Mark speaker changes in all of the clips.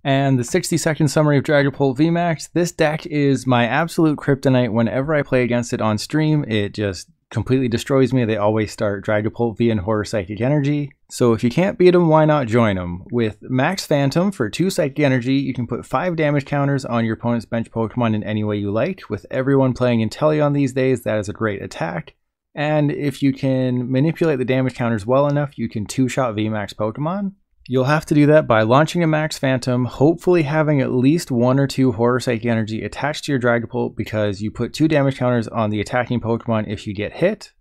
Speaker 1: And the 60-second summary of Dragapult VMAX. This deck is my absolute kryptonite. Whenever I play against it on stream, it just completely destroys me. They always start Dragapult V and Horror Psychic Energy. So if you can't beat them, why not join them? With Max Phantom for 2 Psychic Energy, you can put 5 damage counters on your opponent's bench Pokemon in any way you like. With everyone playing Inteleon these days, that is a great attack. And if you can manipulate the damage counters well enough, you can 2-shot VMAX Pokemon. You'll have to do that by launching a Max Phantom, hopefully having at least 1 or 2 Horror Psychic Energy attached to your Dragapult, because you put 2 damage counters on the attacking Pokemon if you get hit.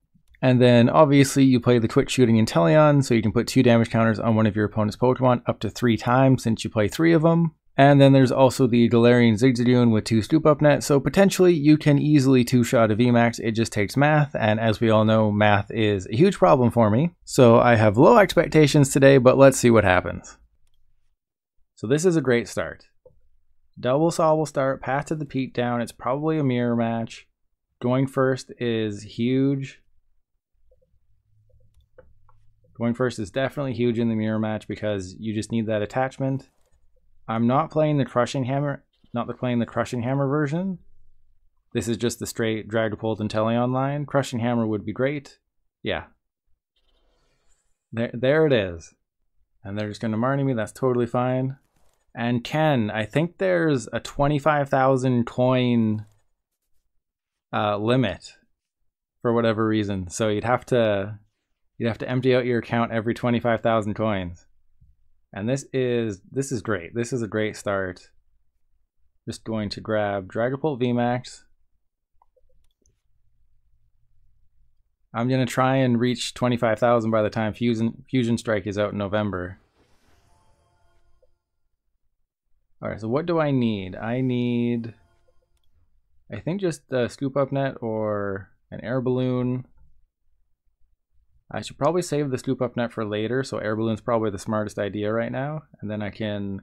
Speaker 1: And then obviously you play the quick shooting Inteleon, so you can put 2 damage counters on one of your opponent's Pokemon up to 3 times since you play 3 of them. And then there's also the Galarian Zigzagoon with 2 Scoop Up Net, so potentially you can easily 2-shot a VMAX. It just takes math, and as we all know, math is a huge problem for me. So I have low expectations today, but let's see what happens. So this is a great start. Double Sobble start, path to the Peak down. It's probably a mirror match. Going first is huge. Going first is definitely huge in the mirror match because you just need that attachment. I'm not playing the Crushing Hammer, playing the Crushing Hammer version. This is just the straight Dragapult Inteleon line. Crushing Hammer would be great. Yeah. There it is. And they're just going to Marnie me, that's totally fine. And Ken, I think there's a 25,000 coin limit for whatever reason. So you'd have to empty out your account every 25,000 coins. And this is great. This is a great start. Just going to grab Dragapult VMAX. I'm going to try and reach 25,000 by the time Fusion Strike is out in November. Alright, so what do I need? I need, I think, just a Scoop Up Net or an Air Balloon. I should probably save the Scoop Up Net for later, so Air Balloon's probably the smartest idea right now. And then I can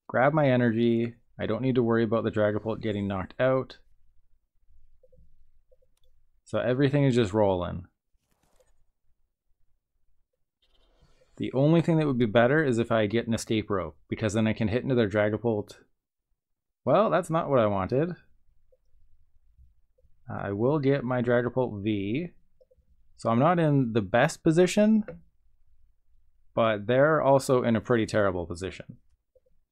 Speaker 1: grab my energy. I don't need to worry about the Dragapult getting knocked out. So everything is just rolling. The only thing that would be better is if I get an Escape Rope, because then I can hit into their Dragapult. Well, that's not what I wanted. I will get my Dragapult V. So I'm not in the best position, but they're also in a pretty terrible position.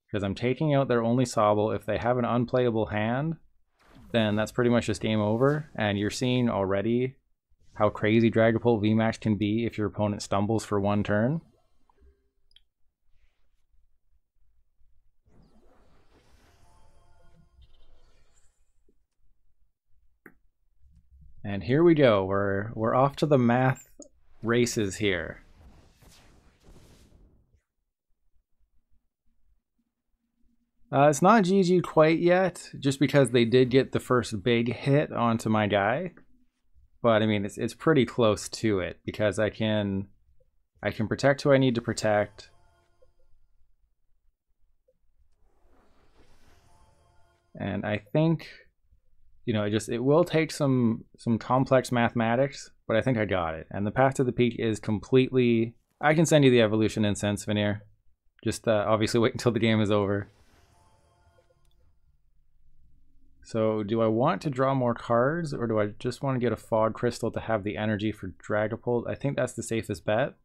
Speaker 1: Because I'm taking out their only Sobble. If they have an unplayable hand, then that's pretty much just game over. And you're seeing already how crazy Dragapult VMAX can be if your opponent stumbles for 1 turn. And here we go. We're off to the math races here. It's not GG quite yet, just because they did get the first big hit onto my guy. But I mean, it's pretty close to it because I can protect who I need to protect. And I think, you know, it will take some complex mathematics, but I think I got it. And the path to the Peak is completely... I can send you the Evolution Incense Veneer. Just obviously wait until the game is over. So do I want to draw more cards, or do I just want to get a Fog Crystal to have the energy for Dragapult? I think that's the safest bet.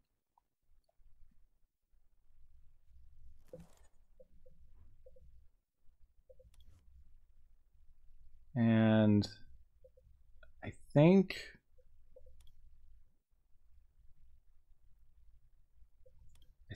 Speaker 1: And I think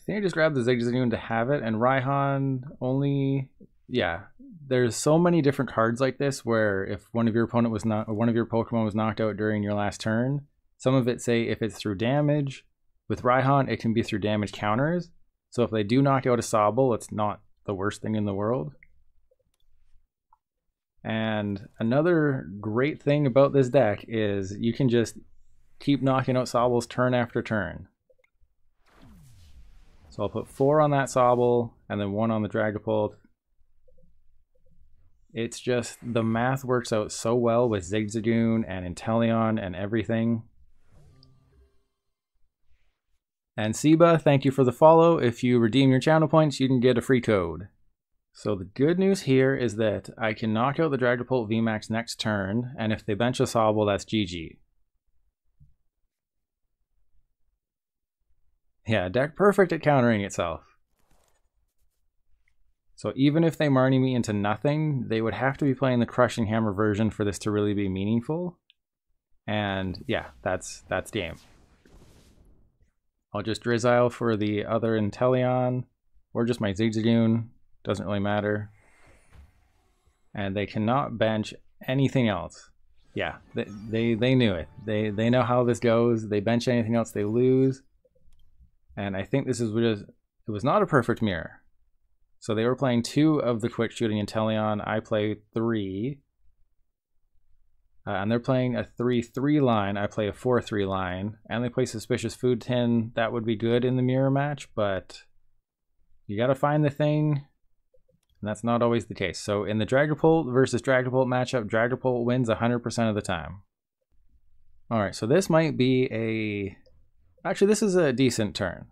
Speaker 1: I just grabbed the Zigzagoon to have it, and Raihan only, yeah. There's so many different cards like this where if one of your opponent was not, or one of your Pokemon was knocked out during your last turn, some of it say if it's through damage. With Raihan, it can be through damage counters. So if they do knock out a Sobble, it's not the worst thing in the world. And another great thing about this deck is you can just keep knocking out Sobbles turn after turn. So I'll put 4 on that Sobble and then 1 on the Dragapult. It's just, the math works out so well with Zigzagoon and Inteleon and everything. And Seba, thank you for the follow. If you redeem your channel points, you can get a free code. So the good news here is that I can knock out the Dragapult VMAX next turn, and if they bench a Sobble, that's GG. Yeah, deck perfect at countering itself. So even if they Marnie me into nothing, they would have to be playing the Crushing Hammer version for this to really be meaningful. And yeah, that's game. I'll just Drizzile for the other Inteleon, or just my Zigzagoon. Doesn't really matter. And they cannot bench anything else. Yeah, they knew it. They know how this goes. They bench anything else, they lose. And I think this is just, it was not a perfect mirror. So they were playing 2 of the quick shooting Inteleon. I play 3. And they're playing a 3-3 line. I play a 4-3 line. And they play Suspicious Food Tin. That would be good in the mirror match, but you gotta find the thing. And that's not always the case. So in the Dragapult versus Dragapult matchup, Dragapult wins 100% of the time. Alright, so this might be a... Actually, this is a decent turn.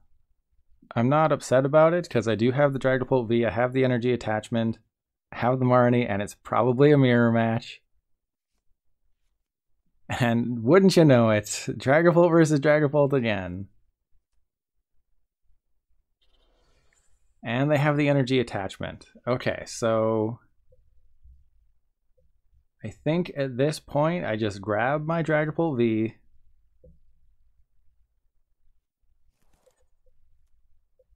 Speaker 1: I'm not upset about it, because I do have the Dragapult V, I have the energy attachment, I have the Marnie, and it's probably a mirror match. And wouldn't you know it, Dragapult versus Dragapult again. And they have the energy attachment. Okay, so I think at this point I just grab my Dragapult V,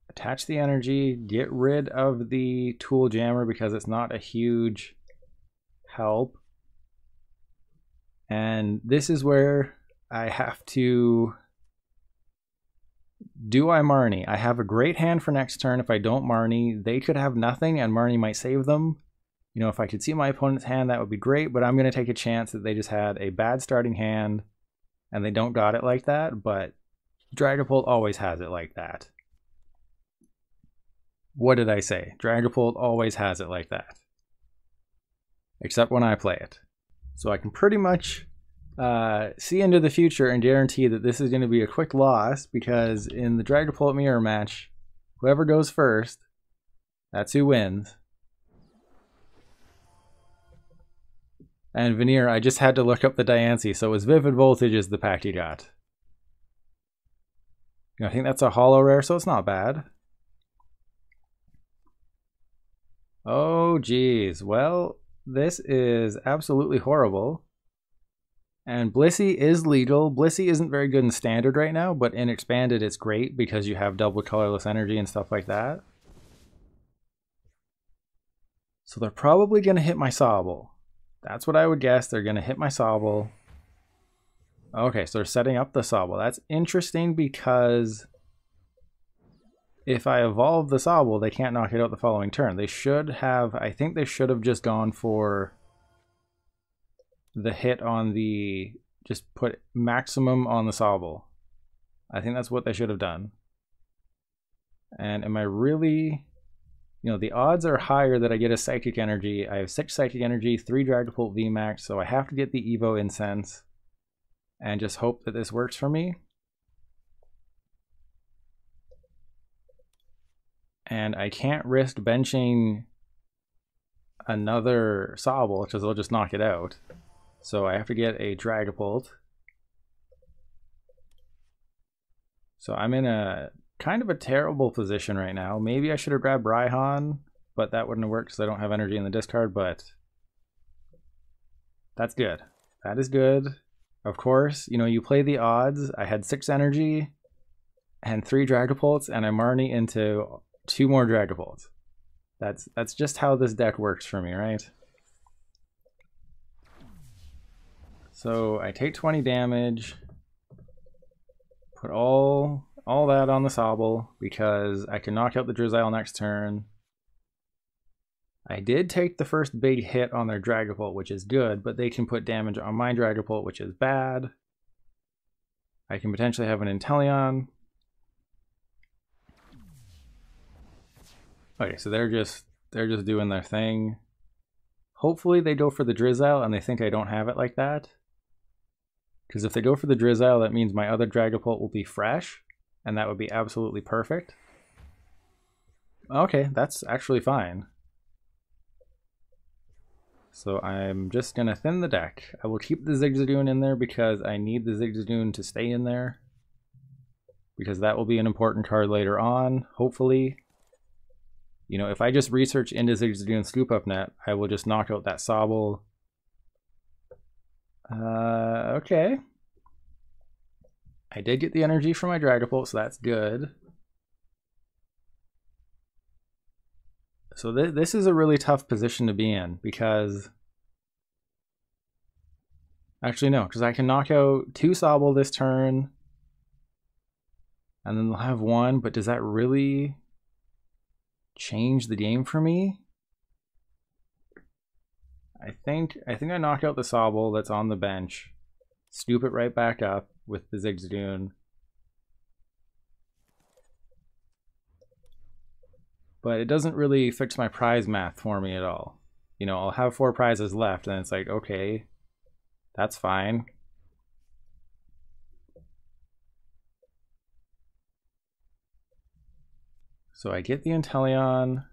Speaker 1: attach the energy, get rid of the Tool Jammer because it's not a huge help. And this is where I have to... Do I Marnie? I have a great hand for next turn. If I don't Marnie, they could have nothing and Marnie might save them. You know, if I could see my opponent's hand, that would be great, but I'm going to take a chance that they just had a bad starting hand and they don't got it like that, but Dragapult always has it like that. What did I say? Dragapult always has it like that. Except when I play it. So I can pretty much see into the future and guarantee that this is going to be a quick loss, because in the Dragapult mirror match, whoever goes first, that's who wins. And Veneer, I just had to look up the Diancie, so it was Vivid Voltage is the pack you got. I think that's a holo rare, so it's not bad. Oh geez, well, this is absolutely horrible. And Blissey is legal. Blissey isn't very good in standard right now, but in expanded it's great because you have double colorless energy and stuff like that. So they're probably going to hit my Sobble. That's what I would guess. They're going to hit my Sobble. Okay, so they're setting up the Sobble. That's interesting because if I evolve the Sobble, they can't knock it out the following turn. They should have, I think they should have just gone for the hit on the, just put maximum on the Sobble. I think that's what they should have done. And am I really, you know, the odds are higher that I get a Psychic Energy. I have 6 Psychic Energy, 3 Dragapult VMAX, so I have to get the Evo Incense and just hope that this works for me. And I can't risk benching another Sobble because they'll just knock it out. So I have to get a Dragapult. So I'm in a kind of a terrible position right now. Maybe I should have grabbed Raihan, but that wouldn't have worked because I don't have energy in the discard, but that's good. That is good. Of course, you know, you play the odds. I had 6 energy and 3 Dragapults, and I Marnie into 2 more Dragapults. That's just how this deck works for me, right? So I take 20 damage, put all that on the Sobble because I can knock out the Drizzile next turn. I did take the first big hit on their Dragapult, which is good, but they can put damage on my Dragapult, which is bad. I can potentially have an Inteleon. Okay, so they're just doing their thing. Hopefully they go for the Drizzile and they think I don't have it like that. Because if they go for the Drizzile, that means my other Dragapult will be fresh, and that would be absolutely perfect. Okay, that's actually fine. So I'm just going to thin the deck. I will keep the Zigzagoon in there because I need the Zigzagoon to stay in there, because that will be an important card later on, hopefully. You know, if I just research into Zigzagoon Scoop Up Net, I will just knock out that Sobble. Okay. I did get the energy from my Dragapult, so that's good. So this is a really tough position to be in, because... Actually, no, because I can knock out 2 Sobble this turn, and then they'll have 1, but does that really change the game for me? I think I knock out the Sobble that's on the bench, scoop it right back up with the Zigzagoon. But it doesn't really fix my prize math for me at all. You know, I'll have 4 prizes left, and it's like, okay, that's fine. So I get the Inteleon.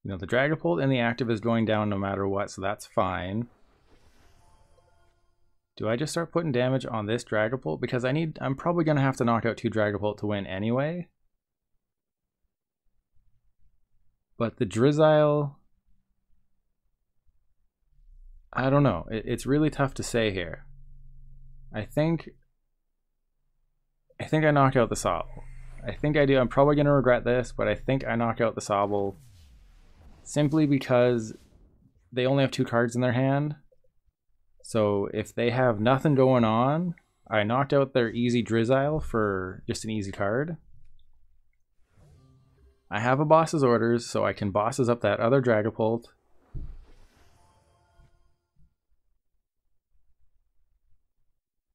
Speaker 1: You know, the Dragapult and the active is going down no matter what, so that's fine. Do I just start putting damage on this Dragapult? Because I'm probably going to have to knock out 2 Dragapult to win anyway. But the Drizzile, I don't know. It's really tough to say here. I think I knock out the Sobble. I think I do. I'm probably going to regret this, but I think I knock out the Sobble simply because they only have 2 cards in their hand. So if they have nothing going on, I knocked out their easy Drizzile for just an easy card. I have a boss's orders, so I can bosses up that other Dragapult.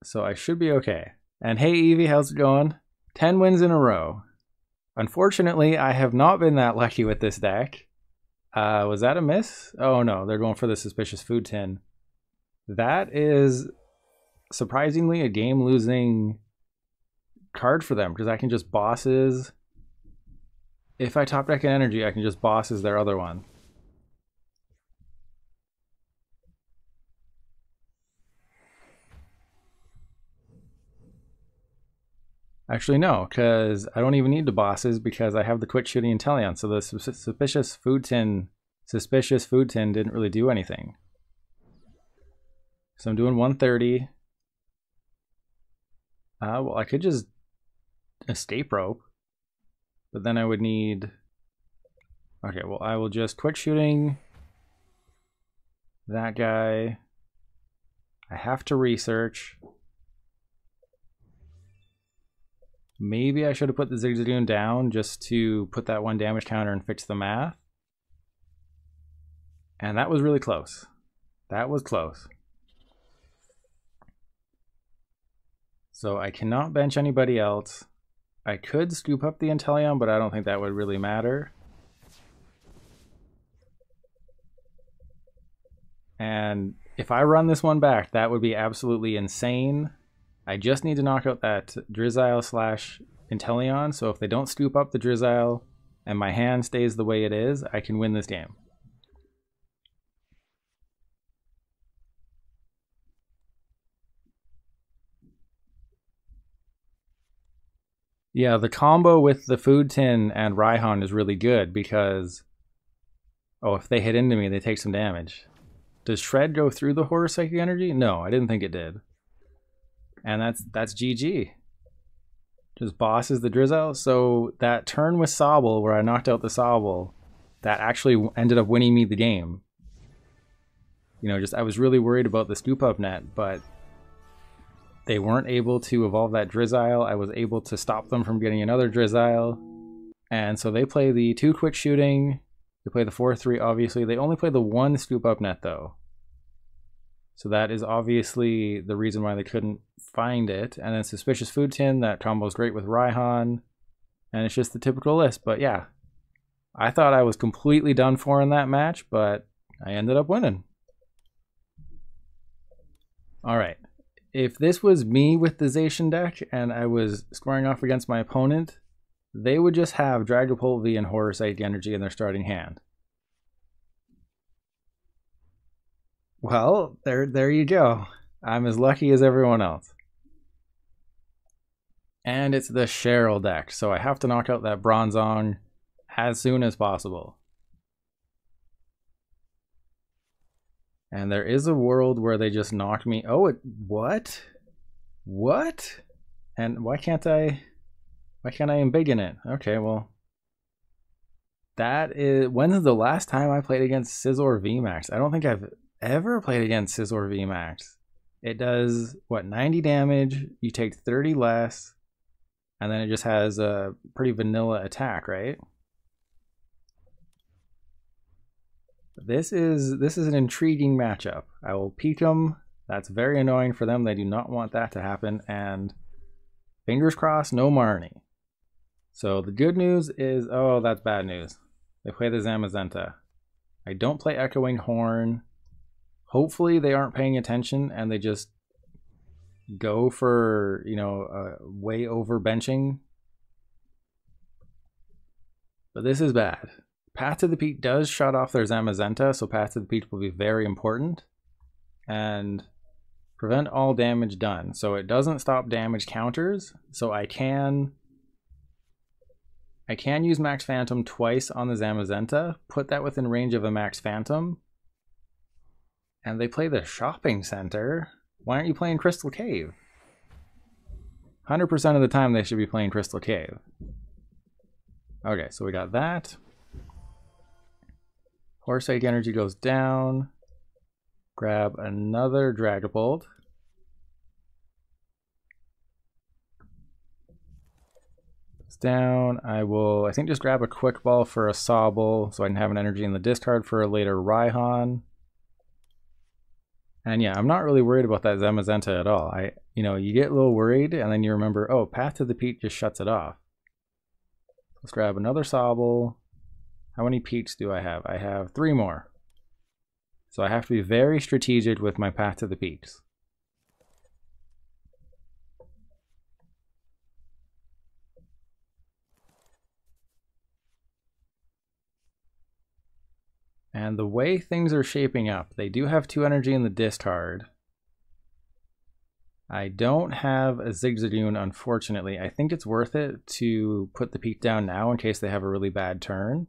Speaker 1: So I should be okay. And hey Evie, how's it going? 10 wins in a row. Unfortunately, I have not been that lucky with this deck. Was that a miss? Oh no, they're going for the Suspicious Food Tin. That is surprisingly a game-losing card for them, because I can just bosses. If I top deck an energy, I can just bosses their other one. Actually, no, because I don't even need the bosses because I have the quick shooting Inteleon. So the suspicious food tin didn't really do anything. So I'm doing 130. Well, I could just escape rope, but then I would need. Okay, well, I will just quick shooting that guy. I have to research. Maybe I should have put the Zigzagoon down just to put that 1 damage counter and fix the math. And that was really close. That was close. So I cannot bench anybody else. I could scoop up the Inteleon, but I don't think that would really matter. And if I run this one back, that would be absolutely insane. I just need to knock out that Drizzile / Inteleon, so if they don't scoop up the Drizzile and my hand stays the way it is, I can win this game. Yeah, the combo with the Food Tin and Raihan is really good because, oh, if they hit into me, they take some damage. Does Shred go through the Horror Psychic Energy? No, I didn't think it did. And that's GG. Just bosses the Drizzile. So that turn with Sobble, where I knocked out the Sobble, that actually ended up winning me the game. You know, just I was really worried about the Scoop Up Net, but they weren't able to evolve that Drizzile. I was able to stop them from getting another Drizzile. And so they play the 2 quick shooting. They play the 4-3, obviously. They only play the 1 Scoop Up Net, though. So that is obviously the reason why they couldn't find it. And then Suspicious Food Tin, that combos great with Raihan. And it's just the typical list. But yeah, I thought I was completely done for in that match, but I ended up winning. All right. If this was me with the Zacian deck and I was squaring off against my opponent, they would just have Dragapult V and Horror Psychic Energy in their starting hand. Well, there you go. I'm as lucky as everyone else. And it's the Cheryl deck, so I have to knock out that Bronzong as soon as possible. And there is a world where they just knock me. Oh, what? What? And why can't I embiggen it? Okay, well. That is, when is the last time I played against Scizor VMAX? I don't think I've ever played against Scizor VMAX. It does, what, 90 damage, you take 30 less, and then it just has a pretty vanilla attack, right? This is an intriguing matchup. I will peek them. That's very annoying for them. They do not want that to happen, and fingers crossed, no Marnie. So the good news is, oh, that's bad news. They play the Zamazenta. I don't play Echoing Horn. Hopefully they aren't paying attention and they just go for, you know, way over benching. But this is bad. Path to the Peak does shut off their Zamazenta, so Path to the Peak will be very important. And prevent all damage done. So it doesn't stop damage counters, so I can use Max Phantom twice on the Zamazenta, put that within range of a Max Phantom, and they play the Shopping Center. Why aren't you playing Crystal Cave? 100% of the time they should be playing Crystal Cave. Okay, so we got that. Horseake energy goes down. Grab another Dragapult. Down. I will, I think, just grab a Quick Ball for a Sobble so I can have an energy in the discard for a later Raihan. And yeah, I'm not really worried about that Zamazenta at all. You know, you get a little worried and then you remember, oh, Path to the Peak just shuts it off. Let's grab another Sobble. How many peaks do I have? I have 3 more. So I have to be very strategic with my Path to the Peaks. And the way things are shaping up, they do have 2 energy in the discard. I don't have a Zigzagoon, unfortunately. I think it's worth it to put the Peak down now in case they have a really bad turn.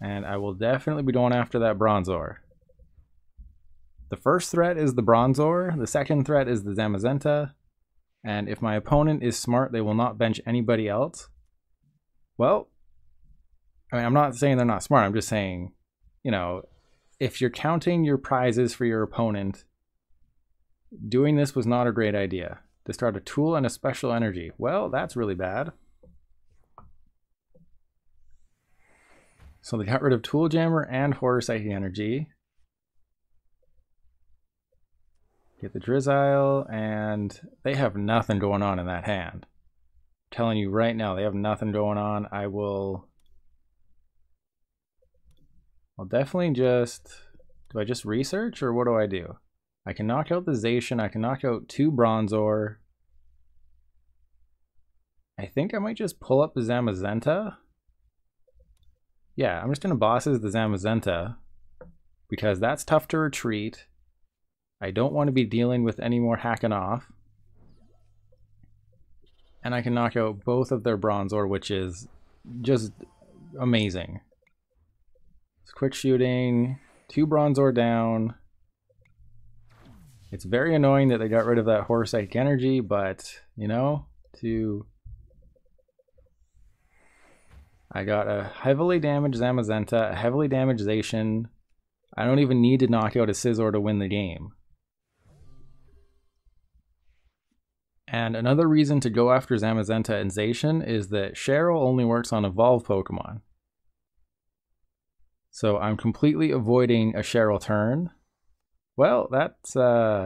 Speaker 1: And I will definitely be going after that Bronzor. The first threat is the Bronzor, the second threat is the Zamazenta, and if my opponent is smart, they will not bench anybody else. Well, I mean, I'm not saying they're not smart, I'm just saying, you know, if you're counting your prizes for your opponent, doing this was not a great idea. Discard a tool and a special energy. Well, that's really bad. So they got rid of Tool Jammer and Horror Psychic Energy. Get the Drizzile, and they have nothing going on in that hand. I'm telling you right now, they have nothing going on. I'll definitely just, do I just research or what do I do? I can knock out the Zacian, I can knock out 2 Bronzor. I think I might just pull up the Zamazenta. Yeah, I'm just going to bosses the Zamazenta because that's tough to retreat. I don't want to be dealing with any more hacking off. And I can knock out both of their Bronzor, which is just amazing. It's quick shooting, 2 Bronzor down. It's very annoying that they got rid of that Horror Psychic Energy, but, you know, I got a heavily damaged Zamazenta, a heavily damaged Zacian. I don't even need to knock out a Scizor to win the game. And another reason to go after Zamazenta and Zacian is that Cheryl only works on evolved Pokemon. So I'm completely avoiding a Cheryl turn. Well, that's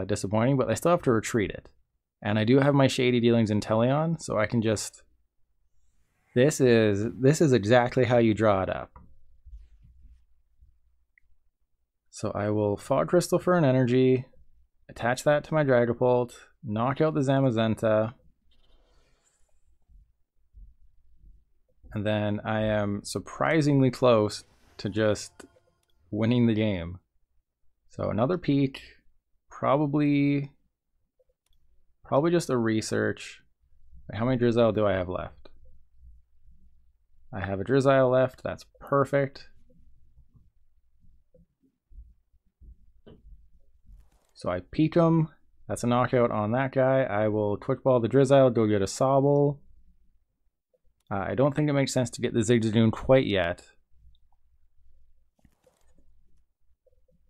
Speaker 1: disappointing, but I still have to retreat it. And I do have my Shady Dealings Inteleon, so I can just... This is exactly how you draw it up. So I will Fog Crystal for an energy, attach that to my Dragapult, knock out the Zamazenta, and then I am surprisingly close to just winning the game. So another peak, probably just a research. How many Drizzile do I have left? I have a Drizzile left, that's perfect. So I peek him, that's a knockout on that guy. I will Quick Ball the Drizzile, go get a Sobble. I don't think it makes sense to get the Zigzagoon quite yet.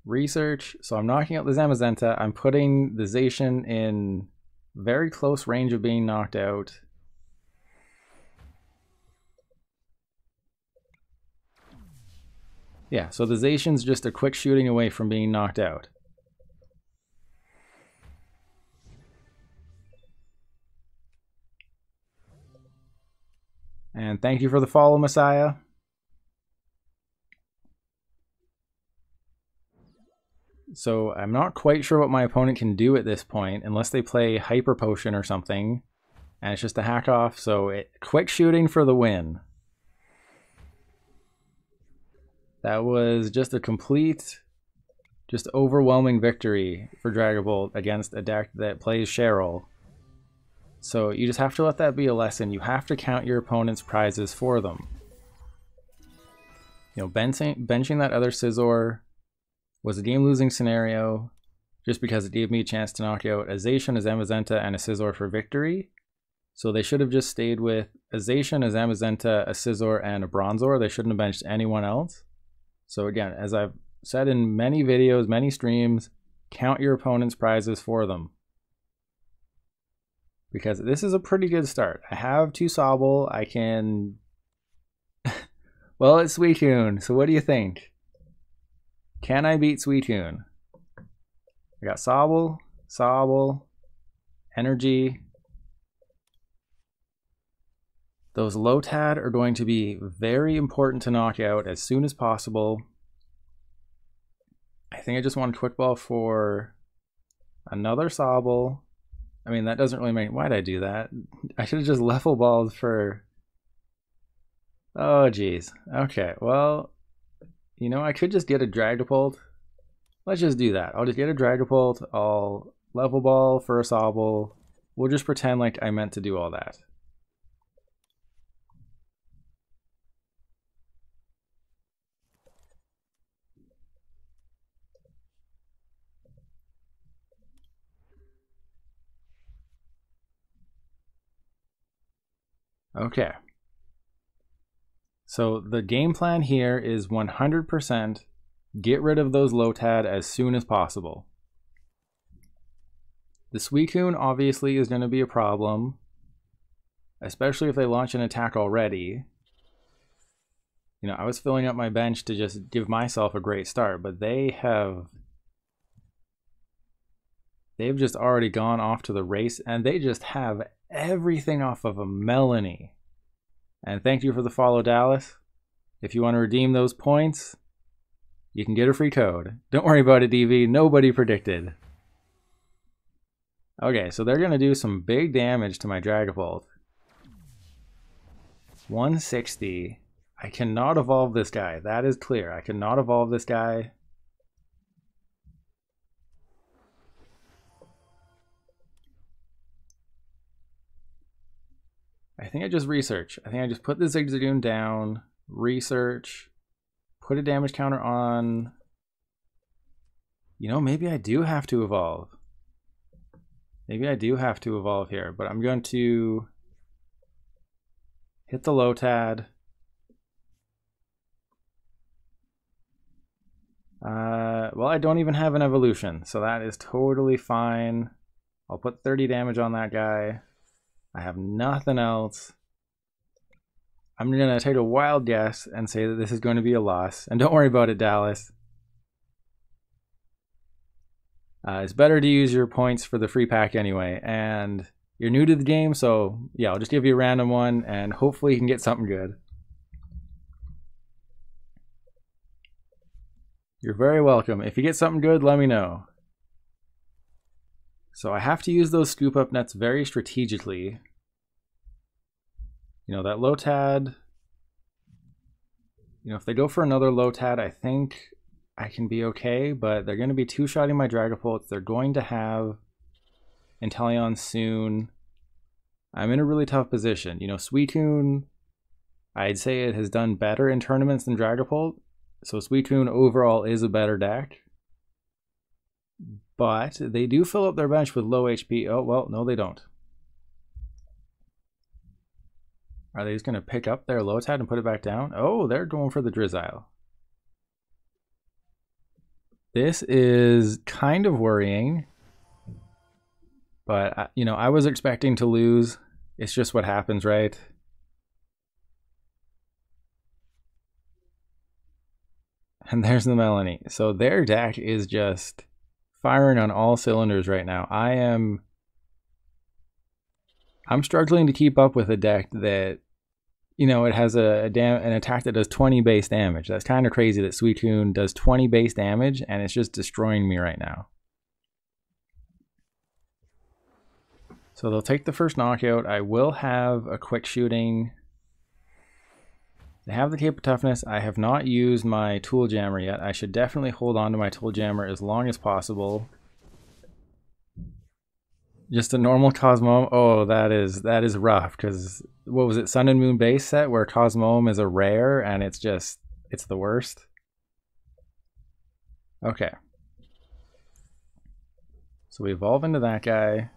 Speaker 1: Research, so I'm knocking out the Zamazenta. I'm putting the Zacian in very close range of being knocked out. Yeah, so the Zacian's just a quick shooting away from being knocked out. And thank you for the follow, Messiah. So I'm not quite sure what my opponent can do at this point, unless they play Hyper Potion or something. And it's just a hack off, so quick shooting for the win. That was just a complete, just overwhelming victory for Dragapult against a deck that plays Cheryl. So you just have to let that be a lesson. You have to count your opponent's prizes for them. You know, benching that other Scizor was a game-losing scenario just because it gave me a chance to knock out a Zacian, a Zamazenta, and a Scizor for victory. So they should have just stayed with a Zacian, a Zamazenta, a Scizor, and a Bronzor. They shouldn't have benched anyone else. So again, as I've said in many videos, many streams, count your opponent's prizes for them. Because this is a pretty good start. I have 2 Sobble. I can... well, it's Suicune, so what do you think? Can I beat Suicune? I got Sobble, Sobble, Energy. Those Lotad are going to be very important to knock out as soon as possible. I think I just want to Quick Ball for another Sobble. I mean, that doesn't really make... why'd I do that? I should have just Level Balled for... oh, geez. Okay, well, you know, I could just get a Dragapult. Let's just do that. I'll just get a Dragapult. I'll Level Ball for a Sobble. We'll just pretend like I meant to do all that. Okay. So the game plan here is 100% get rid of those Lotad as soon as possible. The Suicune obviously is going to be a problem, especially if they launch an attack already. You know, I was filling up my bench to just give myself a great start, but they've just already gone off to the race, and they just have everything off of a Melanie. And thank you for the follow, Dallas. If you want to redeem those points, you can get a free code. Don't worry about it, DV. Nobody predicted. Okay, so they're going to do some big damage to my Dragapult. 160. I cannot evolve this guy. That is clear. I cannot evolve this guy. I think I just research. I think I just put the Zigzagoon down, research, put a damage counter on. You know, maybe I do have to evolve. Maybe I do have to evolve here, but I'm going to hit the Lotad. Well, I don't even have an evolution, so that is totally fine. I'll put 30 damage on that guy. I have nothing else. I'm going to take a wild guess and say that this is going to be a loss. And don't worry about it, Dallas. It's better to use your points for the free pack anyway. And you're new to the game, so yeah, I'll just give you a random one and hopefully you can get something good. You're very welcome. If you get something good, let me know. So I have to use those Scoop Up Nets very strategically. You know, that Lotad, You know, if they go for another Lotad, I think I can be okay, but they're going to be two-shotting my Dragapults. They're going to have Inteleon soon. I'm in a really tough position. You know, Suicune, I'd say it has done better in tournaments than Dragapult. So Suicune overall is a better deck. But they do fill up their bench with low HP. Oh, well, no, they don't. Are they just going to pick up their Lotad and put it back down? Oh, they're going for the Drizzile. This is kind of worrying. But, you know, I was expecting to lose. It's just what happens, right? And there's the Melanie. So their deck is just firing on all cylinders right now. I'm struggling to keep up with a deck that, you know, it has an attack that does 20 base damage. That's kind of crazy that Suicune does 20 base damage, and it's just destroying me right now. So they'll take the first knockout. I will have a quick shooting. They have the Cape of Toughness. I have not used my Tool Jammer yet. I should definitely hold on to my Tool Jammer as long as possible. Just a normal Cosmoem. Oh, that is rough, because what was it, Sun and Moon base set where Cosmoem is a rare and it's the worst. Okay. So we evolve into that guy.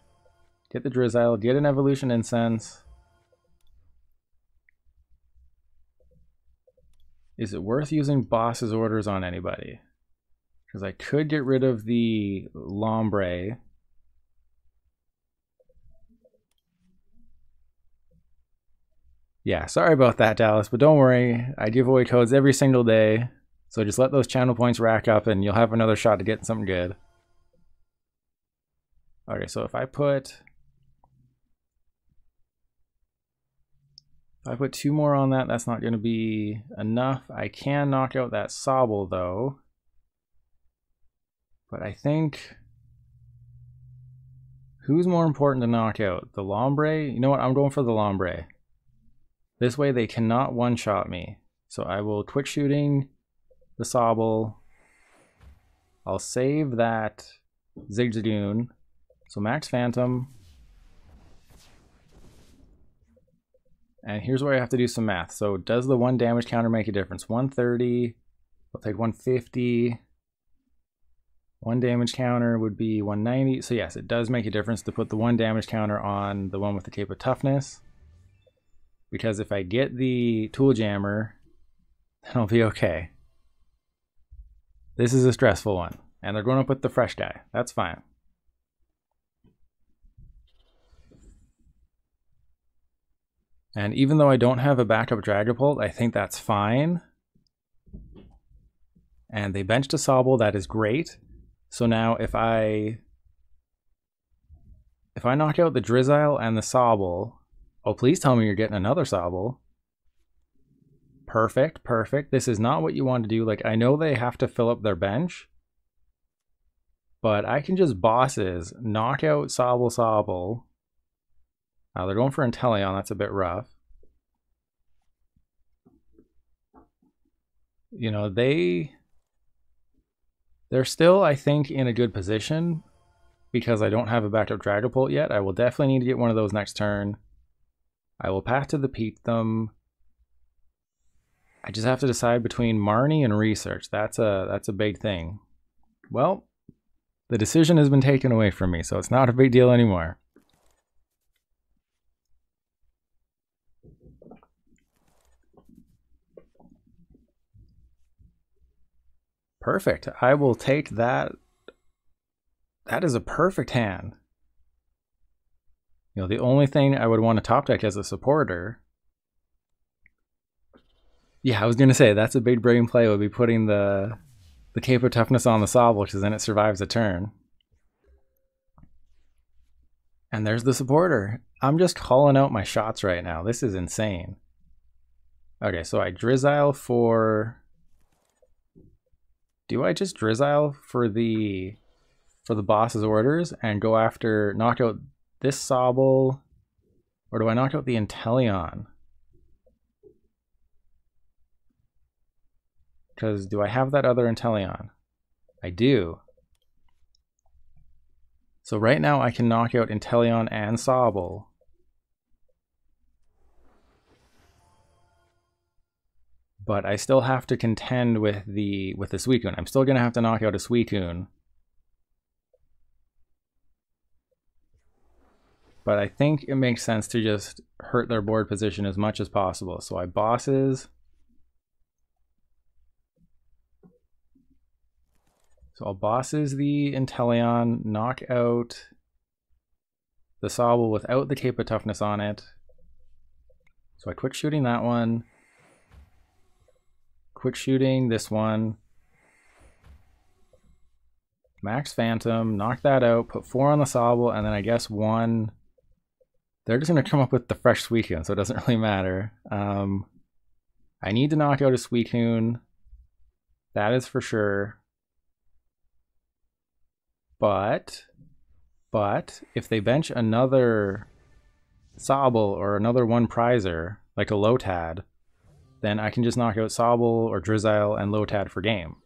Speaker 1: Get the Drizzile, get an Evolution Incense. Is it worth using boss's orders on anybody? Because I could get rid of the Lombre. Yeah, sorry about that, Dallas, but don't worry. I give away codes every single day. So just let those channel points rack up and you'll have another shot to get something good. Okay, so if I put 2 more on that, that's not going to be enough. I can knock out that Sobble, though. But I think... who's more important to knock out? The Lombre? You know what? I'm going for the Lombre. This way they cannot one-shot me. So I will quick shooting the Sobble. I'll save that Zigzagoon. So max Phantom. And here's where I have to do some math. So does the 1 damage counter make a difference? 130, I'll take 150. 1 damage counter would be 190. So yes, it does make a difference to put the 1 damage counter on the one with the Cape of Toughness. Because if I get the Tool Jammer, then I'll be okay. This is a stressful one. And they're going up with the fresh guy. That's fine. And even though I don't have a backup Dragapult, I think that's fine. And they benched a Sobble, that is great. So now if I knock out the Drizzile and the Sobble, oh, please tell me you're getting another Sobble. Perfect, perfect. This is not what you want to do. Like, I know they have to fill up their bench, but I can just bosses, knock out Sobble. They're going for Inteleon, that's a bit rough. You know, they're still, I think, in a good position because I don't have a backup Dragapult yet. I will definitely need to get one of those next turn. I will path to the Peak them. I just have to decide between Marnie and Research. That's a big thing. Well, the decision has been taken away from me, so it's not a big deal anymore. Perfect. I will take that. That is a perfect hand. You know, the only thing I would want to top deck as a supporter. Yeah, I was going to say, that's a big brain play, would be putting the Cape of Toughness on the Sobble, because then it survives a turn. And there's the supporter. I'm just calling out my shots right now. This is insane. Okay, so I Drizzile for... Do I just Drizzile for the boss's orders and go after, knock out this Sobble, or do I knock out the Inteleon? Because do I have that other Inteleon? I do. So right now I can knock out Inteleon and Sobble. But I still have to contend with the Suicune. I'm still gonna have to knock out a Suicune. But I think it makes sense to just hurt their board position as much as possible. So I bosses. So I'll bosses the Inteleon, knock out the Sobble without the Cape of Toughness on it. So I quick shooting that one. Quick shooting this one. Max Phantom, knock that out, put 4 on the Sobble, and then I guess 1. They're just going to come up with the fresh Suicune, so it doesn't really matter. I need to knock out a Suicune. That is for sure. But if they bench another Sobble or another one prizer, like a Lotad, then I can just knock out Sobble or Drizzile and Lotad for game.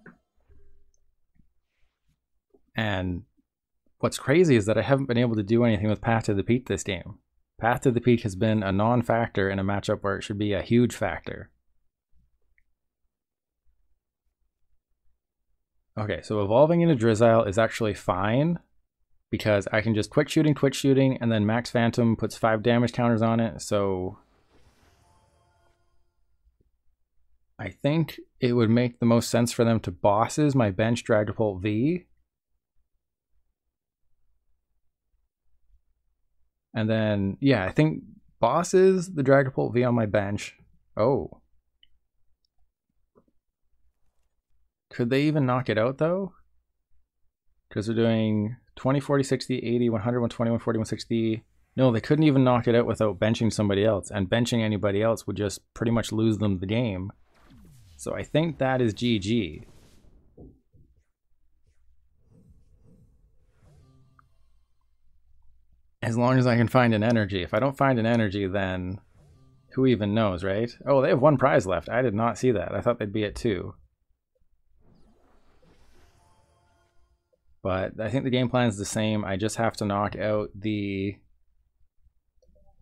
Speaker 1: And what's crazy is that I haven't been able to do anything with Path to the Peak this game. Path to the Peak has been a non-factor in a matchup where it should be a huge factor. Okay, so evolving into Drizzile is actually fine because I can just quick shooting, and then Max Phantom puts 5 damage counters on it, so I think it would make the most sense for them to bosses my bench Dragapult V. And then, yeah, I think bosses the Dragapult V on my bench. Oh. Could they even knock it out, though? Because they're doing 20, 40, 60, 80, 100, 120, 140, 160. No, they couldn't even knock it out without benching somebody else. And benching anybody else would just pretty much lose them the game. So I think that is GG. As long as I can find an energy. If I don't find an energy, then who even knows, right? Oh, they have 1 prize left. I did not see that. I thought they'd be at 2. But I think the game plan is the same. I just have to knock out the...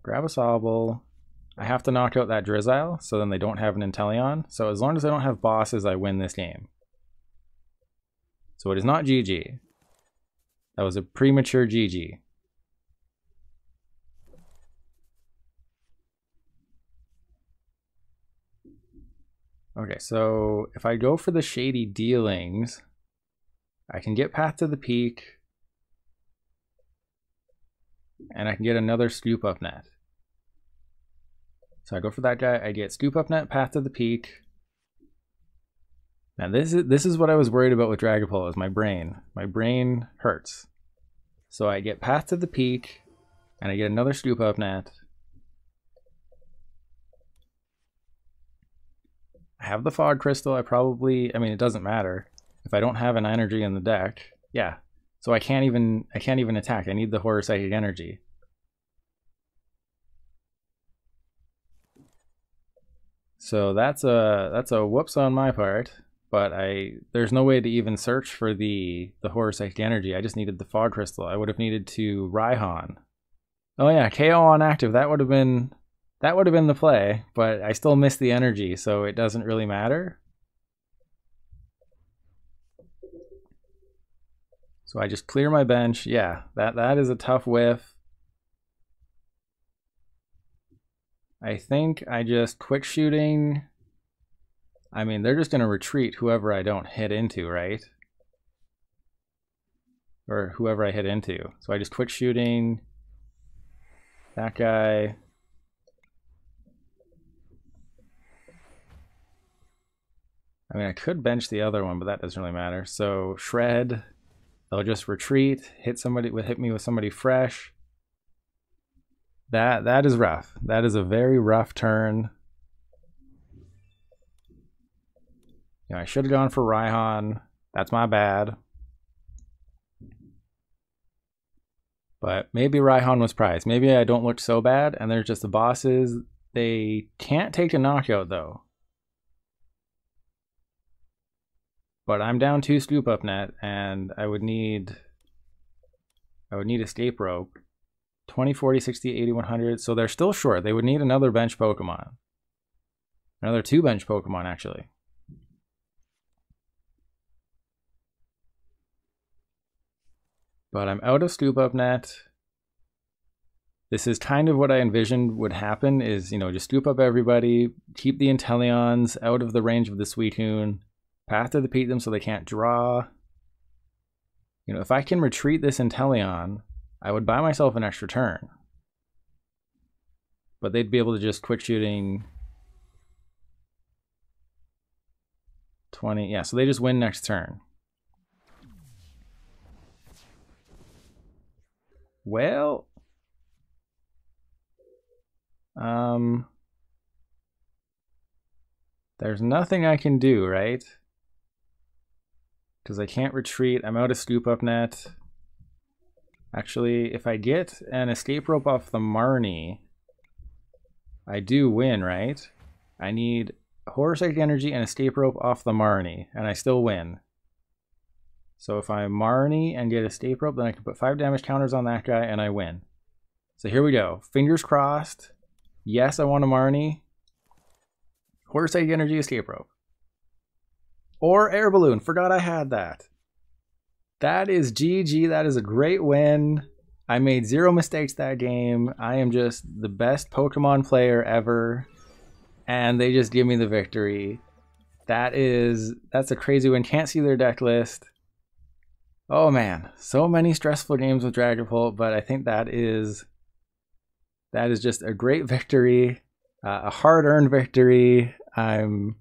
Speaker 1: Grab a Sobble. I have to knock out that Drizzile, so then they don't have an Inteleon. So as long as I don't have bosses, I win this game. So it is not GG. That was a premature GG. Okay, so if I go for the shady dealings, I can get Path to the Peak, and I can get another Scoop Up Net. So I go for that guy, I get Scoop Up Net, Path to the Peak. Now this is what I was worried about with Dragapult, is my brain. My brain hurts. So I get Path to the Peak, and I get another Scoop Up Net. I have the Fog Crystal. I mean, it doesn't matter if I don't have an energy in the deck. Yeah, so I can't even attack. I need the Horror Psychic energy. So that's a whoops on my part. But there's no way to even search for the Horror Psychic energy. I just needed the Fog Crystal. I would have needed to Raihan. Oh yeah, KO on active. That would have been the play, but I still missed the energy, so it doesn't really matter. So I just clear my bench. Yeah, that is a tough whiff. I think I just quick shooting. I mean, they're just going to retreat whoever I don't hit into, right? Or whoever I hit into. So I just quick shooting that guy. I mean, I could bench the other one, but that doesn't really matter. So shred, they'll just retreat, hit me with somebody fresh. That is rough. That is a very rough turn. You know, I should have gone for Raihan. That's my bad. But maybe Raihan was prized. Maybe I don't look so bad, and there's just the bosses. They can't take a knockout, though. But I'm down 2 Scoop Up Net, and I would need Escape Rope. 20, 40, 60, 80, 100. So they're still short. They would need another bench Pokemon. Another 2 bench Pokemon, actually. But I'm out of Scoop Up Net. This is kind of what I envisioned would happen is, you know, just scoop up everybody, keep the Inteleons out of the range of the Suicune, path to defeat them so they can't draw. You know, if I can retreat this Inteleon, I would buy myself an extra turn. But they'd be able to just quit shooting 20. Yeah, so they just win next turn. Well, there's nothing I can do, right? Because I can't retreat. I'm out of Scoop Up Net. Actually, if I get an Escape Rope off the Marnie, I do win, right? I need Horror Psychic Energy and Escape Rope off the Marnie, and I still win. So if I Marnie and get Escape Rope, then I can put 5 damage counters on that guy, and I win. So here we go. Fingers crossed. Yes, I want a Marnie. Horror Psychic Energy, Escape Rope. Or Air Balloon. Forgot I had that. That is GG. That is a great win. I made 0 mistakes that game. I am just the best Pokemon player ever. And they just give me the victory. That's a crazy win. Can't see their deck list. Oh man, so many stressful games with Dragapult, but I think that is just a great victory, a hard-earned victory. I'm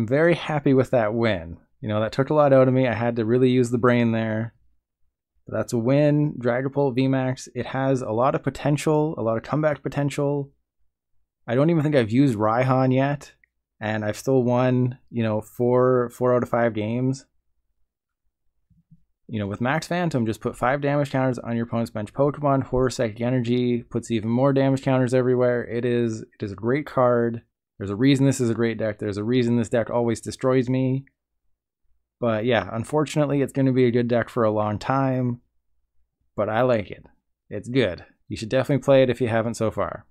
Speaker 1: very happy with that win. You know, that took a lot out of me. I had to really use the brain there. But that's a win. Dragapult VMAX, it has a lot of potential, a lot of comeback potential. I don't even think I've used Raihan yet, and I've still won, you know, 4 out of 5 games. You know, with Max Phantom, just put 5 damage counters on your opponent's bench Pokemon. Horror Psychic Energy puts even more damage counters everywhere. It is a great card. There's a reason this is a great deck. There's a reason this deck always destroys me. But yeah, unfortunately, it's going to be a good deck for a long time. But I like it. It's good. You should definitely play it if you haven't so far.